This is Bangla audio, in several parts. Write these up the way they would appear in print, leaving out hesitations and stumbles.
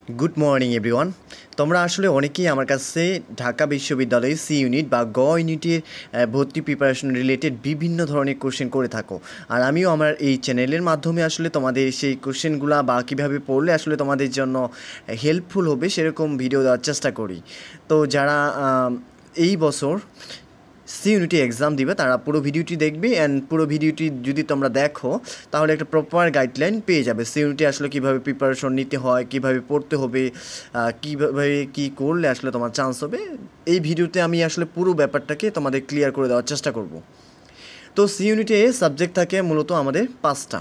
Good morning everyone. তোমরা আসলে অনেকেই আমার কাছে ঢাকা বিশ্ববিদ্যালয়ে সি ইউনিট বা গ ইউনিটের ভর্তি প্রিপারেশন রিলেটেড বিভিন্ন ধরনের কোশ্চেন করে থাকো। আর আমিও আমার এই চ্যানেলের মাধ্যমে আসলে তোমাদের সেই কোশ্চেনগুলো বা কীভাবে পড়লে আসলে তোমাদের জন্য হেল্পফুল হবে সেরকম ভিডিও দেওয়ার চেষ্টা করি। তো যারা এই বছর সি ইউনিটি এক্সাম দিবে তারা পুরো ভিডিওটি দেখবে, অ্যান্ড পুরো ভিডিওটি যদি তোমরা দেখো তাহলে একটা প্রপার গাইডলাইন পেয়ে যাবে সি ইউনিটি আসলে কীভাবে প্রিপারেশন নিতে হয়, কীভাবে পড়তে হবে, কীভাবে কী করলে আসলে তোমার চান্স হবে। এই ভিডিওতে আমি আসলে পুরো ব্যাপারটাকে তোমাদের ক্লিয়ার করে দেওয়ার চেষ্টা করব। তো সি ইউনিটে সাবজেক্ট থাকে মূলত আমাদের 5টা।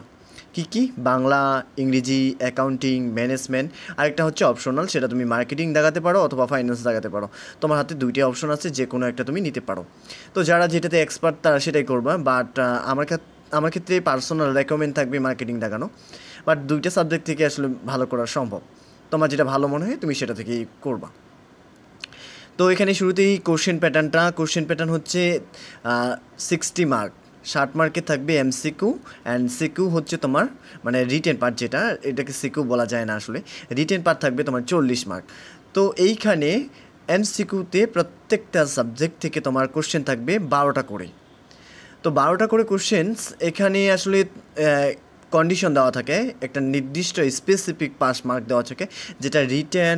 কী কী? বাংলা, ইংরেজি, অ্যাকাউন্টিং, ম্যানেজমেন্ট, আরেকটা হচ্ছে অপশনাল, সেটা তুমি মার্কেটিং দেখাতে পারো অথবা ফাইন্যান্স দেখাতে পারো। তোমার হাতে 2টি অপশন আছে, যে কোনো একটা তুমি নিতে পারো। তো যারা যেটাতে এক্সপার্ট তারা সেটাই করবা, বাট আমার ক্ষেত্রে পার্সোনাল রেকমেন্ড থাকবে মার্কেটিং দেখানো। বাট 2টা সাবজেক্ট থেকে আসলে ভালো করা সম্ভব। তোমার যেটা ভালো মনে হয় তুমি সেটা থেকেই করবা। তো এখানে শুরুতেই কোশ্চেন প্যাটার্ন হচ্ছে 60 মার্ক। 60 মার্কে থাকবে এমসিকিউ, অ্যান্ড সিকিউ হচ্ছে তোমার মানে রিটেন পার্ট, যেটা এটাকে সিকিউ বলা যায় না আসলে। রিটেন পার্ট থাকবে তোমার 40 মার্ক। তো এইখানে এমসিকিউতে প্রত্যেকটা সাবজেক্ট থেকে তোমার কোশ্চেন থাকবে 12টা করে। তো 12টা করে কোশ্চেন্স এখানে আসলে কন্ডিশন দেওয়া থাকে, একটা নির্দিষ্ট স্পেসিফিক পাস মার্ক দেওয়া থাকে, যেটা রিটেন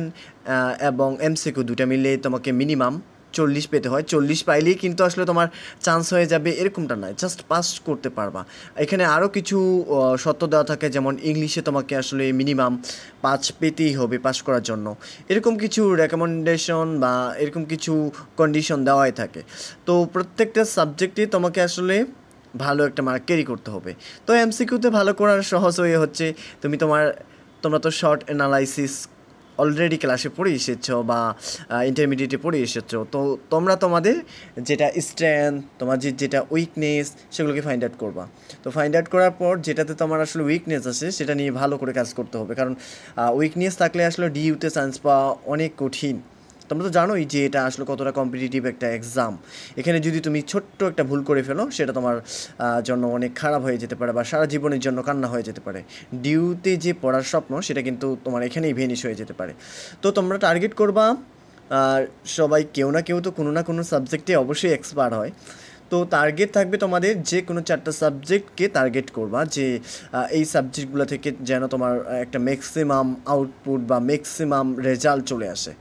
এবং এমসিকিউ দুটা মিলে তোমাকে মিনিমাম 40 পেতে হয়। 40 পাইলেই কিন্তু আসলে তোমার চান্স হয়ে যাবে এরকমটা নয়, জাস্ট পাস করতে পারবা। এখানে আরও কিছু শর্ত দেওয়া থাকে, যেমন ইংলিশে তোমাকে আসলে মিনিমাম 5 পেতেই হবে পাস করার জন্য। এরকম কিছু রেকমেন্ডেশন বা এরকম কিছু কন্ডিশন দেওয়াই থাকে। তো প্রত্যেকটা সাবজেক্টে তোমাকে আসলে ভালো একটা মার্ক ক্যারি করতে হবে। তো এমসিকিউতে ভালো করার সহজ ওয়ে হচ্ছে তোমরা তো শর্ট অ্যানালাইসিস অলরেডি ক্লাসে পড়ে এসেছো বা ইন্টারমিডিয়েটে পড়ে এসেছো। তো তোমরা তোমাদের যেটা স্ট্রেংথ, তোমার যেটা উইকনেস, সেগুলোকে ফাইন্ড আউট করবা। তো ফাইন্ড আউট করার পর যেটাতে তোমার আসলে উইকনেস আছে সেটা নিয়ে ভালো করে কাজ করতে হবে, কারণ উইকনেস থাকলে আসলে ডিইউতে চান্স পাওয়া অনেক কঠিন। তোমরা তো জানোই যে এটা আসলে কতটা কম্পিটিটিভ একটা এক্সাম। এখানে যদি তুমি ছোট্ট একটা ভুল করে ফেলো সেটা তোমার জন্য অনেক খারাপ হয়ে যেতে পারে বা সারা জীবনের জন্য কান্না হয়ে যেতে পারে। ডিউতে যে পড়ার স্বপ্ন সেটা কিন্তু তোমার এখানেই ভেনিশ হয়ে যেতে পারে। তো তোমরা টার্গেট করবা, আর সবাই কেউ না কেউ তো কোনো না কোনো সাবজেক্টে অবশ্যই এক্সপার্ট হয়। তো টার্গেট থাকবে তোমাদের যে কোনো 4টা সাবজেক্টকে টার্গেট করবা, যে এই সাবজেক্টগুলো থেকে যেন তোমার একটা ম্যাক্সিমাম আউটপুট বা ম্যাক্সিমাম রেজাল্ট চলে আসে।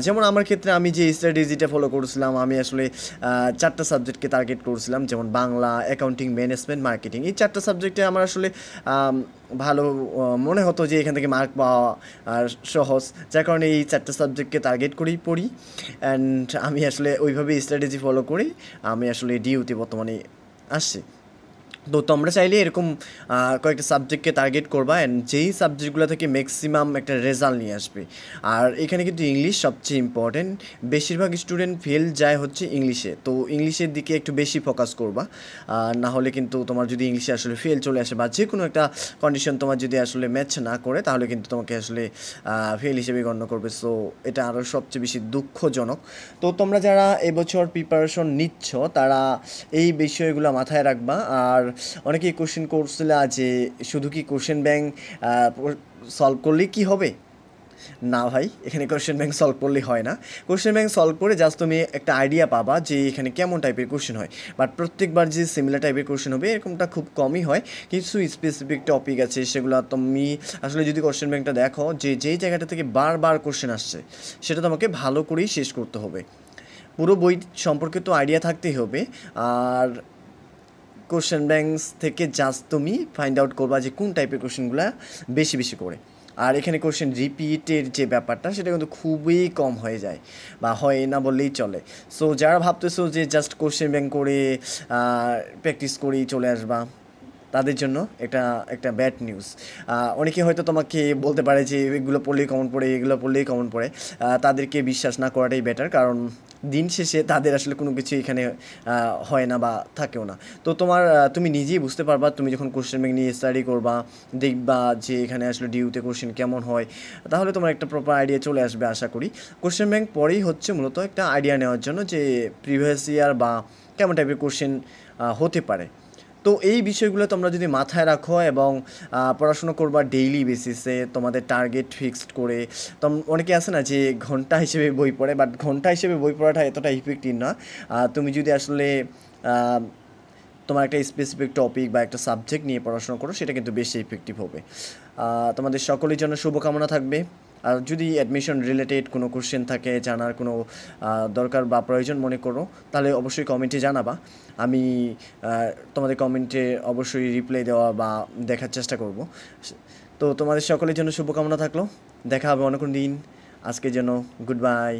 যেমন আমার ক্ষেত্রে আমি যে স্ট্র্যাটেজিটা ফলো করছিলাম, আমি আসলে 4টা সাবজেক্টকে টার্গেট করছিলাম, যেমন বাংলা, অ্যাকাউন্টিং, ম্যানেজমেন্ট, মার্কেটিং। এই 4টা সাবজেক্টে আমার আসলে ভালো মনে হতো যে এখান থেকে মার্ক পাওয়া আর সহজ, যার কারণে এই 4টা সাবজেক্টকে টার্গেট করেই পড়ি। অ্যান্ড আমি আসলে ওইভাবেই স্ট্র্যাটেজি ফলো করি আমি আসলে ডিইউতে বর্তমানে আসছি। তো তোমরা চাইলে এরকম কয়েকটা সাবজেক্টকে টার্গেট করবা, অ্যান্ড যেই সাবজেক্টগুলো থেকে ম্যাক্সিমাম একটা রেজাল্ট নিয়ে আসবে। আর এখানে কিন্তু ইংলিশ সবচেয়ে ইম্পর্টেন্ট। বেশিরভাগ স্টুডেন্ট ফেল যায় হচ্ছে ইংলিশে, তো ইংলিশের দিকে একটু বেশি ফোকাস করবা। না হলে কিন্তু তোমার যদি ইংলিশে আসলে ফেল চলে আসে বা যে কোনো একটা কন্ডিশন তোমার যদি আসলে ম্যাচ না করে, তাহলে কিন্তু তোমাকে আসলে ফেল হিসেবে গণ্য করবে। সো এটা আরও সবচেয়ে বেশি দুঃখজনক। তো তোমরা যারা এবছর প্রিপারেশন নিচ্ছ তারা এই বিষয়গুলো মাথায় রাখবা। আর অনেকেই কোশ্চেন করছিল যে শুধু কি কোশ্চেন ব্যাংক সলভ করলেই কি হবে? না ভাই, এখানে কোশ্চেন ব্যাংক সলভ করলেই হয় না। কোশ্চেন ব্যাংক সলভ করে জাস্ট তুমি একটা আইডিয়া পাবা যে এখানে কেমন টাইপের কোশ্চেন হয়, বাট প্রত্যেকবার যে সিমিলার টাইপের কোশ্চেন হবে এরকমটা খুব কমই হয়। কিছু স্পেসিফিক টপিক আছে, সেগুলো তুমি আসলে যদি কোশ্চেন ব্যাংকটা দেখো যে যেই জায়গাটা থেকে বারবার কোশ্চেন আসছে সেটা তোমাকে ভালো করেই শেষ করতে হবে। পুরো বই সম্পর্কে তো আইডিয়া থাকতেই হবে। আর কোশ্চেন ব্যাংকস থেকে জাস্ট তুমি ফাইন্ড আউট করবা যে কোন টাইপের কোশ্চেনগুলো বেশি বেশি করে। আর এখানে কোশ্চেন রিপিটের যে ব্যাপারটা সেটা কিন্তু খুবই কম হয়ে যায় বা হয় না বললেই চলে। সো যারা ভাবতেছো যে জাস্ট কোশ্চেন ব্যাংক করে প্র্যাকটিস করেই চলে আসবা, তাদের জন্য এটা একটা ব্যাড নিউজ। অনেকে হয়তো তোমাকে বলতে পারে যে এগুলো পড়লেই কমন পড়ে, এগুলো পড়লেই কমন পড়ে। তাদেরকে বিশ্বাস না করাটাই বেটার, কারণ দিন শেষে তাদের আসলে কোনো কিছু এখানে হয় না বা থাকেও না। তো তুমি নিজেই বুঝতে পারবা, তুমি যখন কোশ্চেন ব্যাংক নিয়ে স্টাডি করবা, দেখবা যে এখানে আসলে ডিউতে কোশ্চেন কেমন হয়, তাহলে তোমার একটা প্রপার আইডিয়া চলে আসবে আশা করি। কোশ্চেন ব্যাংক পরেই হচ্ছে মূলত একটা আইডিয়া নেওয়ার জন্য যে প্রিভিয়াস ইয়ার বা কেমন টাইপের কোশ্চেন হতে পারে। তো এই বিষয়গুলো তোমরা যদি মাথায় রাখো এবং পড়াশোনা করবা ডেইলি বেসিসে তোমাদের টার্গেট ফিক্সড করে, অনেকে আছে না যে ঘন্টা হিসেবে বই পড়ে, বাট ঘন্টা হিসেবে বই পড়াটা এতটা ইফেক্টিভ না। তুমি যদি আসলে তোমার একটা স্পেসিফিক টপিক বা একটা সাবজেক্ট নিয়ে পড়াশোনা করো, সেটা কিন্তু বেশি ইফেক্টিভ হবে। তোমাদের সকলের জন্য শুভকামনা থাকবে। আর যদি অ্যাডমিশন রিলেটেড কোনো কোশ্চেন থাকে, জানার কোনো দরকার বা প্রয়োজন মনে করো, তাহলে অবশ্যই কমেন্টে জানাবা। আমি তোমাদের কমেন্টে অবশ্যই রিপ্লাই দেওয়া বা দেখার চেষ্টা করব। তো তোমাদের সকলের জন্য শুভকামনা থাকলো। দেখা হবে অন্য কোনো দিন। আজকের জন্য গুড বাই।